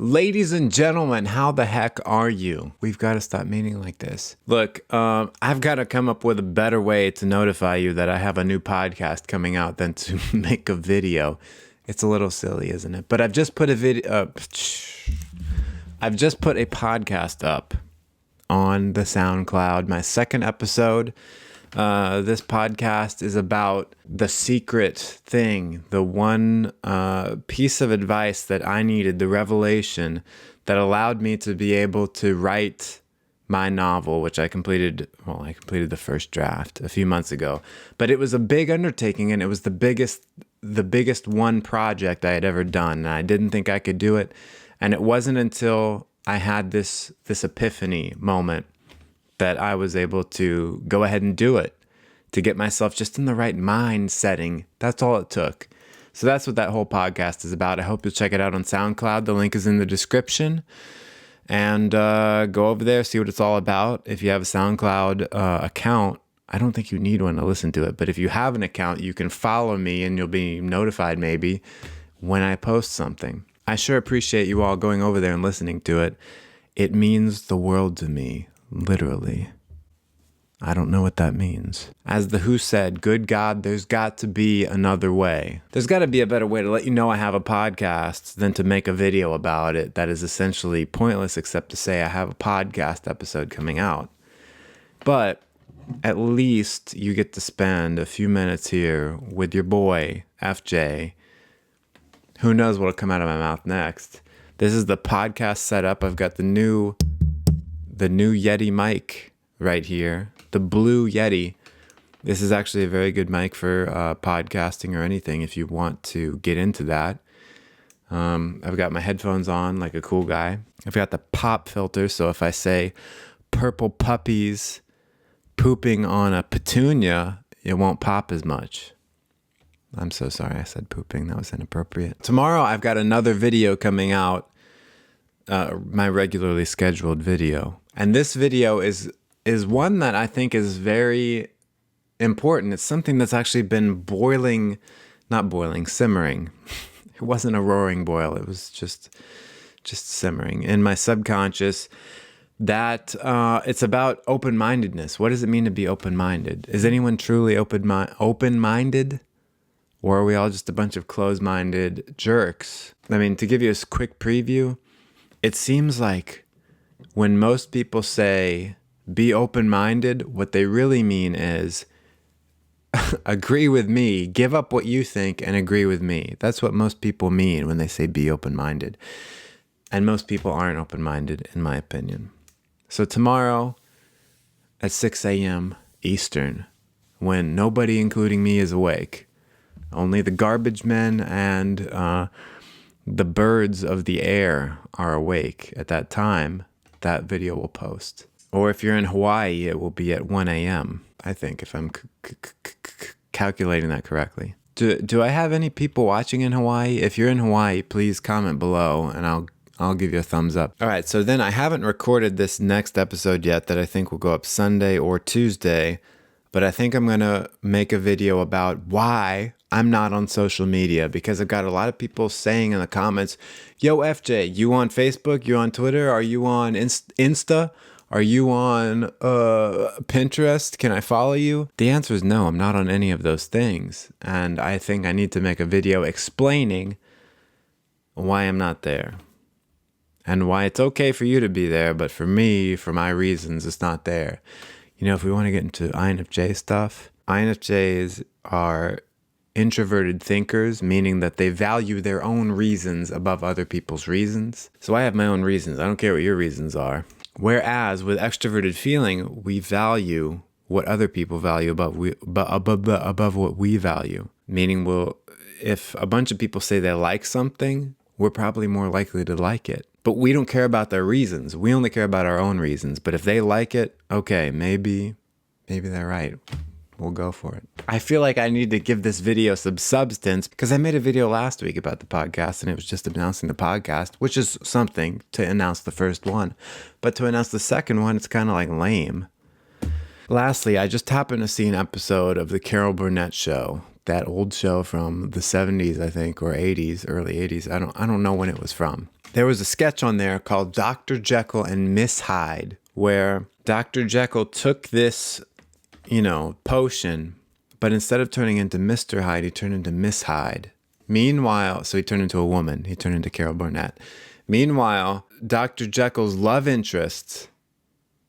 Ladies and gentlemen, how the heck are you? We've got to stop meeting like this. Look, I've got to come up with a better way to notify you that I have a new podcast coming out than to make a video. It's a little silly, isn't it? But I've just put a podcast up on the SoundCloud. My second episode. This podcast is about the secret thing, the one piece of advice that I needed, the revelation that allowed me to be able to write my novel, which I completed the first draft a few months ago. But it was a big undertaking, and it was the biggest one project I had ever done, and I didn't think I could do it. And it wasn't until I had this epiphany moment that I was able to go ahead and do it, to get myself just in the right mind setting. That's all it took. So that's what that whole podcast is about. I hope you'll check it out on SoundCloud. The link is in the description. And go over there, see what it's all about. If you have a SoundCloud account, I don't think you need one to listen to it. But if you have an account, you can follow me and you'll be notified maybe when I post something. I sure appreciate you all going over there and listening to it. It means the world to me. Literally. I don't know what that means. As the Who said, good God, there's got to be another way. There's got to be a better way to let you know I have a podcast than to make a video about it that is essentially pointless except to say I have a podcast episode coming out. But at least you get to spend a few minutes here with your boy, FJ. Who knows what'll come out of my mouth next. This is the podcast setup. I've got the new Yeti mic right here, the Blue Yeti. This is actually a very good mic for podcasting or anything if you want to get into that. I've got my headphones on like a cool guy. I've got the pop filter, so if I say purple puppies pooping on a petunia, it won't pop as much. I'm so sorry I said pooping. That was inappropriate. Tomorrow I've got another video coming out. My regularly scheduled video. And this video is one that I think is very important. It's something that's actually been simmering. It wasn't a roaring boil. It was just simmering in my subconscious. That it's about open-mindedness. What does it mean to be open-minded? Is anyone truly open-minded? Or are we all just a bunch of closed-minded jerks? I mean, to give you a quick preview, it seems like when most people say, be open-minded, what they really mean is, agree with me, give up what you think and agree with me. That's what most people mean when they say be open-minded. And most people aren't open-minded, in my opinion. So tomorrow at 6 a.m. Eastern, when nobody, including me, is awake, only the garbage men and the birds of the air are awake at that time, that video will post. Or if you're in Hawaii, it will be at 1 a.m., I think, if I'm calculating that correctly. Do I have any people watching in Hawaii? If you're in Hawaii, please comment below and I'll give you a thumbs up. All right, so then I haven't recorded this next episode yet that I think will go up Sunday or Tuesday, but I think I'm going to make a video about why I'm not on social media, because I've got a lot of people saying in the comments, yo, FJ, you on Facebook? You on Twitter? Are you on Insta? Are you on Pinterest? Can I follow you? The answer is no, I'm not on any of those things. And I think I need to make a video explaining why I'm not there. And why it's okay for you to be there, but for me, for my reasons, it's not there. You know, if we want to get into INFJ stuff, INFJs are introverted thinkers, meaning that they value their own reasons above other people's reasons. So I have my own reasons. I don't care what your reasons are. Whereas with extroverted feeling, we value what other people value above what we value. Meaning, if a bunch of people say they like something, we're probably more likely to like it. But we don't care about their reasons. We only care about our own reasons. But if they like it, okay, maybe they're right. We'll go for it. I feel like I need to give this video some substance because I made a video last week about the podcast and it was just announcing the podcast, which is something to announce the first one. But to announce the second one, it's kind of like lame. Lastly, I just happened to see an episode of the Carol Burnett Show, that old show from the 70s, I think, or 80s, early 80s. I don't know when it was from. there was a sketch on there called Dr. Jekyll and Miss Hyde, where Dr. Jekyll took this, potion, but instead of turning into Mr. Hyde, he turned into Miss Hyde. Meanwhile, so he turned into a woman. He turned into Carol Burnett. Meanwhile, Dr. Jekyll's love interest,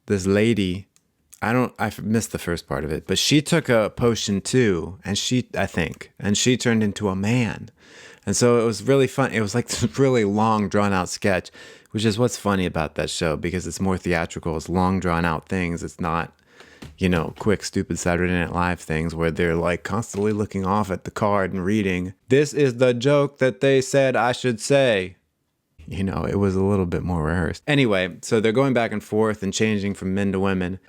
this lady, I missed the first part of it, but she took a potion too, and she turned into a man. And so it was really fun. It was like this really long, drawn-out sketch, which is what's funny about that show, because it's more theatrical. It's long, drawn-out things. It's not, quick, stupid Saturday Night Live things where they're like constantly looking off at the card and reading, "This is the joke that they said I should say." It was a little bit more rehearsed. Anyway, so they're going back and forth and changing from men to women.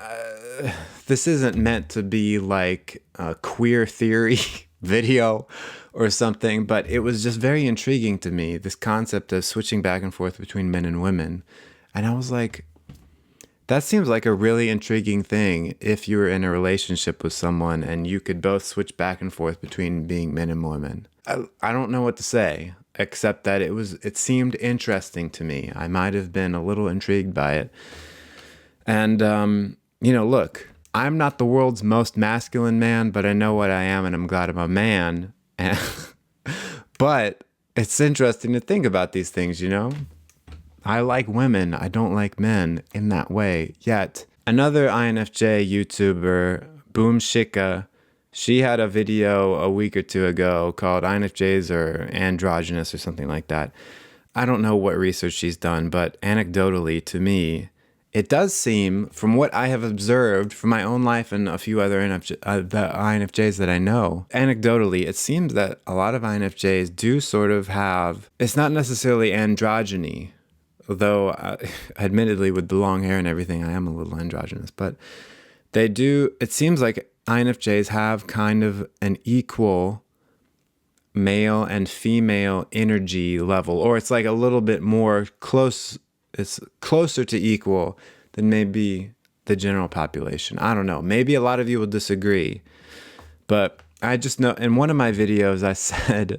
This isn't meant to be like a queer theory video or something, but it was just very intriguing to me, this concept of switching back and forth between men and women. And I was like, that seems like a really intriguing thing if you were in a relationship with someone and you could both switch back and forth between being men and women. I don't know what to say, except that it seemed interesting to me. I might have been a little intrigued by it. And, look, I'm not the world's most masculine man, but I know what I am, and I'm glad I'm a man. But it's interesting to think about these things, I like women. I don't like men in that way yet. Another INFJ YouTuber, Boom Shika, she had a video a week or two ago called INFJs Are Androgynous or something like that. I don't know what research she's done, but anecdotally to me, it does seem, from what I have observed from my own life and a few other INFJs that I know, anecdotally, it seems that a lot of INFJs do sort of have, it's not necessarily androgyny, although admittedly with the long hair and everything, I am a little androgynous, but they do, it seems like INFJs have kind of an equal male and female energy level, or it's like a little bit more close. It's closer to equal than maybe the general population. I don't know. Maybe a lot of you will disagree. But I just know, in one of my videos, I said,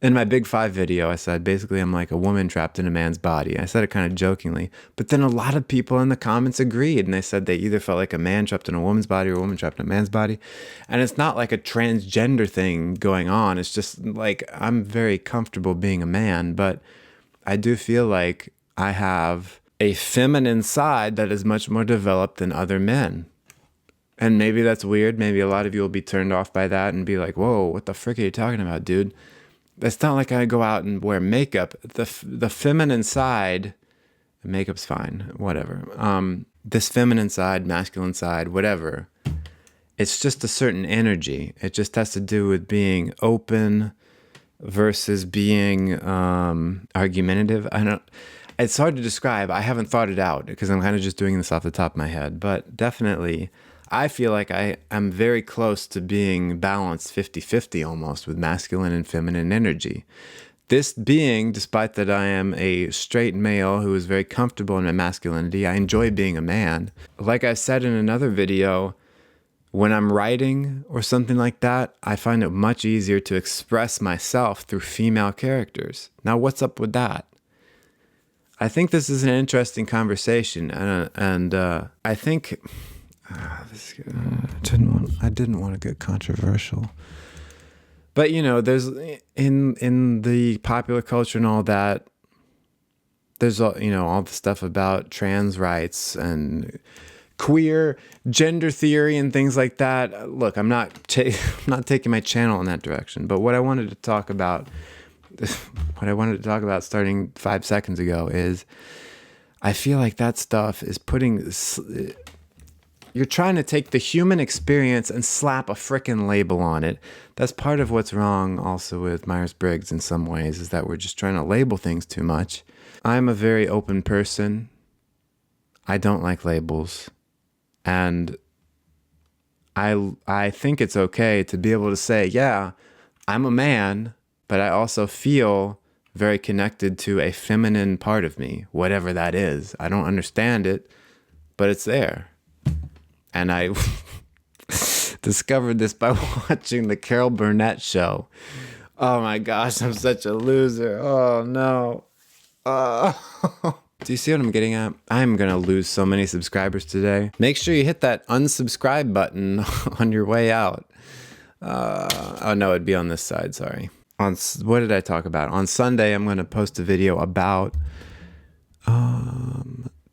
in my Big Five video, I said, basically, I'm like a woman trapped in a man's body. I said it kind of jokingly. But then a lot of people in the comments agreed. And they said they either felt like a man trapped in a woman's body or a woman trapped in a man's body. And it's not like a transgender thing going on. It's just like, I'm very comfortable being a man. But I do feel like I have a feminine side that is much more developed than other men. And maybe that's weird. Maybe a lot of you will be turned off by that and be like, whoa, what the frick are you talking about, dude? It's not like I go out and wear makeup. The feminine side, makeup's fine, whatever. This feminine side, masculine side, whatever. It's just a certain energy. It just has to do with being open versus being argumentative. It's hard to describe. I haven't thought it out because I'm kind of just doing this off the top of my head. But definitely, I feel like I am very close to being balanced 50-50 almost with masculine and feminine energy. This being, despite that I am a straight male who is very comfortable in my masculinity, I enjoy being a man. Like I said in another video, when I'm writing or something like that, I find it much easier to express myself through female characters. Now, what's up with that? I think this is an interesting conversation, and I think I didn't want to get controversial, but there's in the popular culture and all that. There's all the stuff about trans rights and queer gender theory and things like that. Look, I'm not taking my channel in that direction, but what I wanted to talk about starting 5 seconds ago is I feel like that stuff is you're trying to take the human experience and slap a frickin' label on it. That's part of what's wrong also with Myers-Briggs in some ways, is that we're just trying to label things too much. I'm a very open person. I don't like labels. And I think it's okay to be able to say, yeah, I'm a man, but I also feel very connected to a feminine part of me, whatever that is. I don't understand it, but it's there. And I discovered this by watching the Carol Burnett show. Oh my gosh, I'm such a loser. Oh no. Do you see what I'm getting at? I'm going to lose so many subscribers today. Make sure you hit that unsubscribe button on your way out. Oh, no, it'd be on this side, sorry. What did I talk about? On Sunday, I'm going to post a video about...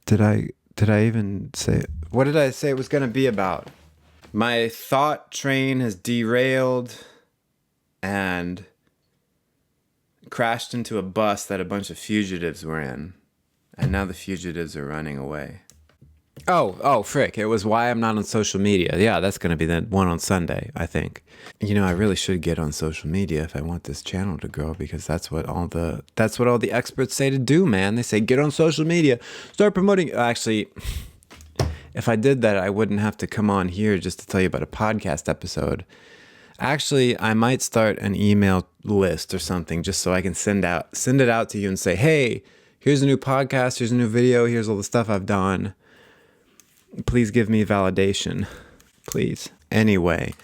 Did I even say... What did I say it was going to be about? My thought train has derailed and crashed into a bus that a bunch of fugitives were in. And now the fugitives are running away. Oh, frick. It was why I'm not on social media. Yeah, that's going to be the one on Sunday, I think. You know, I really should get on social media if I want this channel to grow, because that's what all the experts say to do, man. They say, get on social media, start promoting. Actually, if I did that, I wouldn't have to come on here just to tell you about a podcast episode. Actually, I might start an email list or something just so I can send it out to you and say, hey, here's a new podcast, here's a new video, here's all the stuff I've done. Please give me validation, please. Anyway,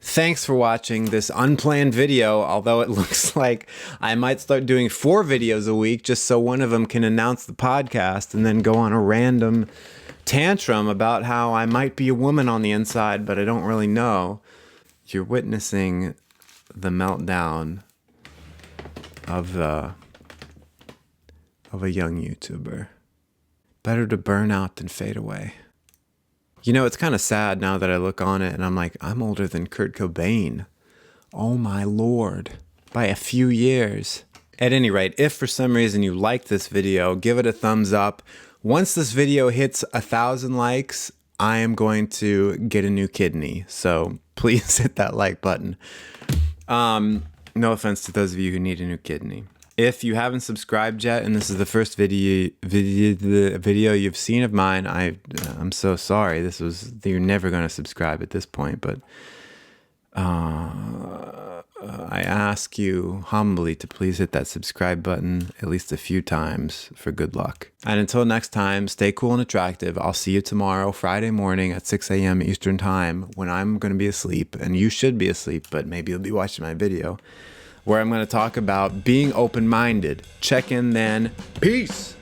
thanks for watching this unplanned video, although it looks like I might start doing 4 videos a week just so one of them can announce the podcast and then go on a random tantrum about how I might be a woman on the inside, but I don't really know. You're witnessing the meltdown of a young YouTuber. Better to burn out than fade away. You know, it's kind of sad now that I look on it and I'm like, I'm older than Kurt Cobain. Oh my Lord. By a few years. At any rate, if for some reason you like this video, give it a thumbs up. Once this video hits 1,000 likes, I am going to get a new kidney. So please hit that like button. No offense to those of you who need a new kidney. If you haven't subscribed yet, and this is the first video you've seen of mine, I'm so sorry. You're never going to subscribe at this point, but I ask you humbly to please hit that subscribe button at least a few times for good luck. And until next time, stay cool and attractive. I'll see you tomorrow, Friday morning at 6 a.m. Eastern Time, when I'm going to be asleep, and you should be asleep, but maybe you'll be watching my video, where I'm going to talk about being open-minded. Check in then. Peace!